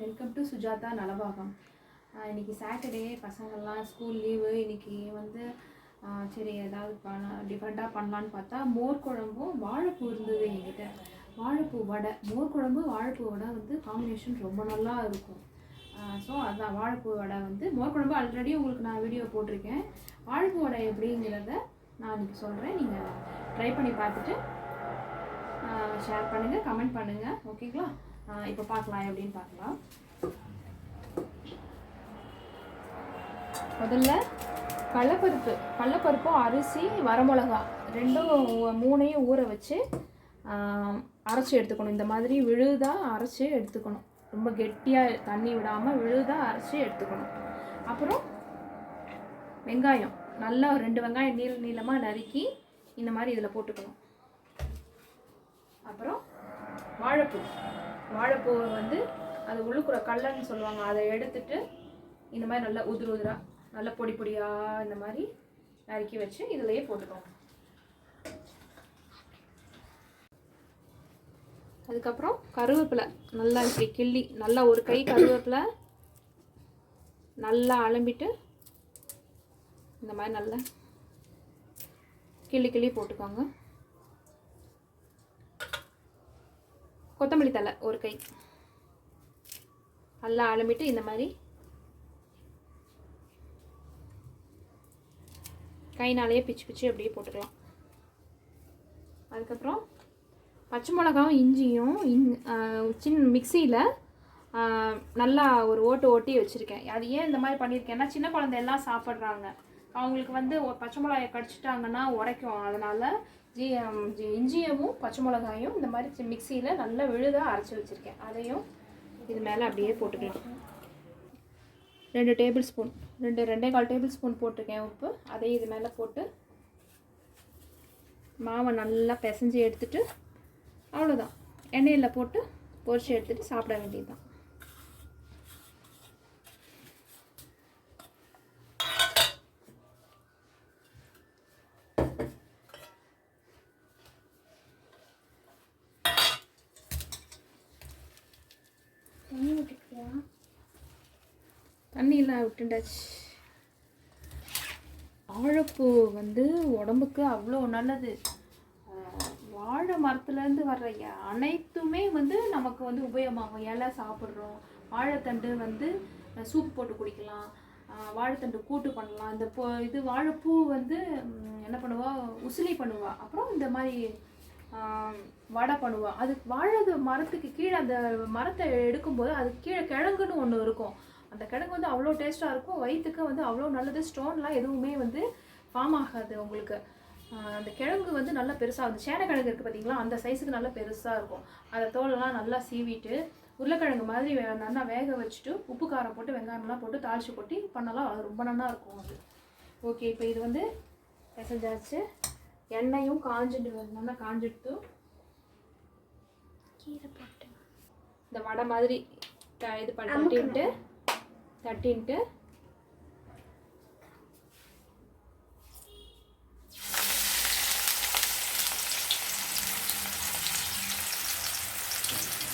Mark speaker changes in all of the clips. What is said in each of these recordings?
Speaker 1: Welcome to Sujatha Nalabagam. இன்றைக்கி Saturday, பசங்கள்லாம் school leave. இன்றைக்கி வந்து சரி ஏதாவது டிஃப்ரெண்ட்டாக பண்ணலான்னு பார்த்தா மோர் குழம்பும் வாழைப்பூ இருந்தது என்கிட்ட. வாழைப்பூ வடை, மோர் குழம்பு வாழைப்பூ வடை வந்து காம்பினேஷன் ரொம்ப நல்லா இருக்கும். ஸோ அதுதான் வாழைப்பூ வடை வந்து மோர் குழம்பு ஆல்ரெடி உங்களுக்கு நான் வீடியோ போட்டிருக்கேன். வாழைப்பூ வடை எப்படிங்கிறத நான் இன்றைக்கி சொல்கிறேன். நீங்கள் ட்ரை பண்ணி பார்த்துட்டு ஷேர் பண்ணுங்கள், கமெண்ட் பண்ணுங்கள். ஓகேங்களா? இப்போ பார்க்கலாம் எப்படின்னு பார்க்கலாம். முதல்ல கடலப்பருப்பும் அரிசி வரமிளகா மூணையும் ஊற வச்சு அரைச்சி எடுத்துக்கணும். இந்த மாதிரி விழுதாக அரைச்சி எடுத்துக்கணும். ரொம்ப கெட்டியாக தண்ணி விடாமல் விழுதாக அரைச்சி எடுத்துக்கணும். அப்புறம் வெங்காயம் நல்லா 2 வெங்காயம் நீளமாக நறுக்கி இந்த மாதிரி இதில் போட்டுக்கணும். அப்புறம் வாழைப்பூ வந்து அது உள்ளுக்குற கல்லன்னு சொல்லுவாங்க, அதை எடுத்துட்டு இந்த மாதிரி நல்லா உதிராக நல்லா பொடியாக இந்த மாதிரி நறுக்கி வச்சு இதுலேயே போட்டுக்கோங்க. அதுக்கப்புறம் கருவேப்பிலை நல்லா இப்படி கிள்ளி, நல்லா ஒரு கை கருவேப்பிலை நல்லா அலம்பிட்டு இந்த மாதிரி நல்லா கிள்ளி போட்டுக்கோங்க. கொத்தமல்லி தழை ஒரு கை நல்லா அலம்பிட்டு இந்த மாதிரி கைனாலேயே பிச்சு அப்படியே போட்டுக்கலாம். அதுக்கப்புறம் பச்சை மிளகாவும் இஞ்சியும் மிக்சியில் நல்லா ஒரு ஓட்டி வச்சுருக்கேன். அது ஏன் இந்த மாதிரி பண்ணியிருக்கேன்னா, சின்ன குழந்தை எல்லாம் சாப்பிட்றாங்க, அவங்களுக்கு வந்து பச்சை மிளகாயை கடிச்சிட்டாங்கன்னா உரைக்கும். அதனால் இஞ்சியவும் பச்சை மிளகாயும் இந்த மாதிரி மிக்சியில் நல்லா விழுதாக அரைச்சி வச்சுருக்கேன். அதையும் இது மேலே அப்படியே போட்டுக்கலாம். 2 டேபிள் ஸ்பூன் 2.25 டேபிள் ஸ்பூன் போட்டிருக்கேன் உப்பு. அதையும் இது மேலே போட்டு மாவை நல்லா பிசைஞ்சு எடுத்துட்டு அவ்வளோதான், எண்ணெயில் போட்டு பொரிச்சு எடுத்துகிட்டு சாப்பிட வேண்டியது தான். தண்ணியெல்லாம் விட்டுண்டாச்சு. வாழைப்பூ வந்து உடம்புக்கு அவ்வளோ நல்லது. வாழை மரத்துலேருந்து வர்ற அனைத்துமே வந்து நமக்கு வந்து உபயோகமாகும். இலை சாப்பிட்றோம், வாழைத்தண்டு வந்து சூப் போட்டு குடிக்கலாம், வாழைத்தண்டு கூட்டு பண்ணலாம். இது வாழைப்பூ வந்து என்ன பண்ணுவா, உசிலி பண்ணுவா. அப்புறம் இந்த மாதிரி வடை பண்ணுவா. அது வாழை மரத்துக்கு கீழே அந்த மரத்தை எடுக்கும்போது அது கீழே கிழங்குன்னு ஒன்று இருக்கும். அந்த கிழங்கு வந்து அவ்வளோ டேஸ்ட்டாக இருக்கும், வயிற்றுக்கு வந்து அவ்வளோ நல்லது. ஸ்டோன்லாம் எதுவுமே வந்து ஃபார்ம் ஆகாது உங்களுக்கு. அந்த கிழங்கு வந்து நல்லா பெருசாக, அந்த சேனை கிழங்கு இருக்குது பார்த்தீங்களா, அந்த சைஸுக்கு நல்லா பெருசாக இருக்கும். அதை தோலெல்லாம் நல்லா சீவிட்டு உருளைக்கிழங்கு மாதிரி நல்லா வேக வச்சுட்டு உப்பு காரம் போட்டு வெங்காயம்லாம் போட்டு தாளித்து கொட்டி பண்ணலாம். அது ரொம்ப நல்லா இருக்கும் அது. ஓகே, இப்போ இது வந்து பிசைஞ்சாச்சு. எண்ணெயும் நல்லா காஞ்சிட்டு கீரை போட்டு இந்த வடை மாதிரி இது தட்டின்ட்டு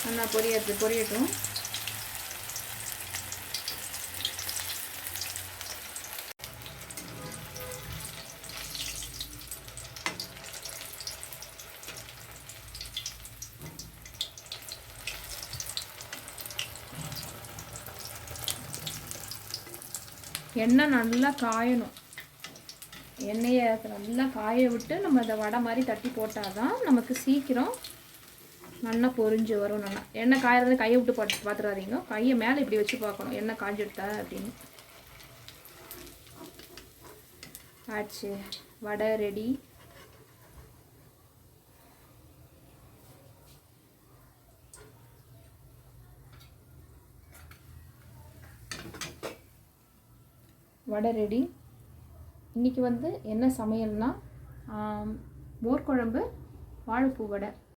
Speaker 1: நல்லா பொரியட்டும். எண்ணெய் நல்லா காயணும். எண்ணெயை நல்லா காய விட்டு நம்ம அதை வடை மாதிரி தட்டி போட்டால் தான் நமக்கு சீக்கிரம் நல்லா பொரிஞ்சு வரும். நல்லா எண்ணெய் காயறது கையை விட்டு பார்த்துடாதீங்க, கையை மேலே இப்படி வச்சு பார்க்கணும் எண்ணெய் காஞ்சிடுதா அப்படின்னு. ஆச்சு, வடை ரெடி. வடை ரெடி. இன்றைக்கி வந்து என்ன சமையல்னா மோர் குழம்பு, வாழைப்பூ வடை.